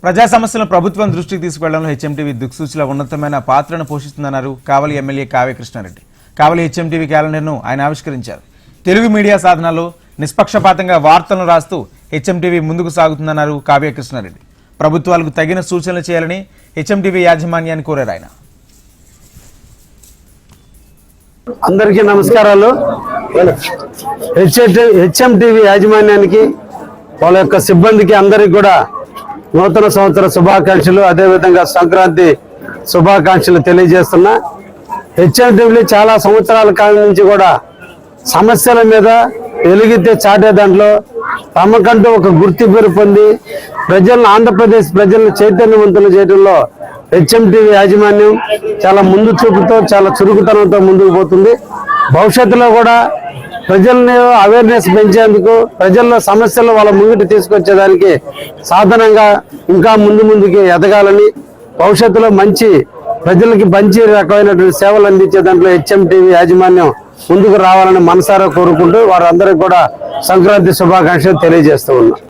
ప్రజా సమస్యలను ప్రభుత్వం దృష్టికి తీసుకువెళ్లడంలో హెచ్ఎంటీవీ దిక్సూచిలో ఉన్నతమైన పాత్రను పోషిస్తుందన్నారు కావలి ఎమ్మెల్యే కావ్య కృష్ణారెడ్డి. కావలి హెచ్ఎంటీవీ క్యాలెండర్ను ఆయన ఆవిష్కరించారు. తెలుగు మీడియా సాధనాల్లో నిష్పక్షపాతంగా వార్తలను రాస్తూ హెచ్ఎంటీవీ ముందుకు సాగుతుందన్నారు కావ్య కృష్ణారెడ్డి. ప్రభుత్వాలకు తగిన సూచనలు చేయాలని హెచ్ఎంటీవీ యాజమాన్యాన్ని కోరారు ఆయన. అందరికీ నమస్కారాలు. హెచ్ఎంటీవీ యాజమాన్యానికి వాళ్ళ యొక్క సిబ్బందికి అందరికి కూడా నూతన సంవత్సర శుభాకాంక్షలు, అదేవిధంగా సంక్రాంతి శుభాకాంక్షలు తెలియజేస్తున్నా. హెచ్ఎంటీవీలో చాలా సంవత్సరాల కాలం నుంచి కూడా సమస్యల మీద వెలుగెత్తే చాటే దాంట్లో తమకంటూ ఒక గుర్తింపును పొంది ప్రజలను, ఆంధ్రప్రదేశ్ ప్రజలను చైతన్యవంతులు చేయడంలో హెచ్ఎంటీవీ యాజమాన్యం చాలా ముందు చూపుతో, చాలా చురుకుతనంతో ముందుకు పోతుంది. భవిష్యత్తులో కూడా ప్రజల్ని అవేర్నెస్ పెంచేందుకు, ప్రజల్లో సమస్యలు వాళ్ళ ముంగిటి తీసుకొచ్చేదానికి సాధనంగా ఇంకా ముందుకి ఎదగాలని, భవిష్యత్తులో ప్రజలకి మంచి రకమైనటువంటి సేవలు అందించే దాంట్లో హెచ్ఎంటీవీ యాజమాన్యం ముందుకు రావాలని మనసారా కోరుకుంటూ వారందరికీ కూడా సంక్రాంతి శుభాకాంక్షలు తెలియజేస్తూ ఉన్నాం.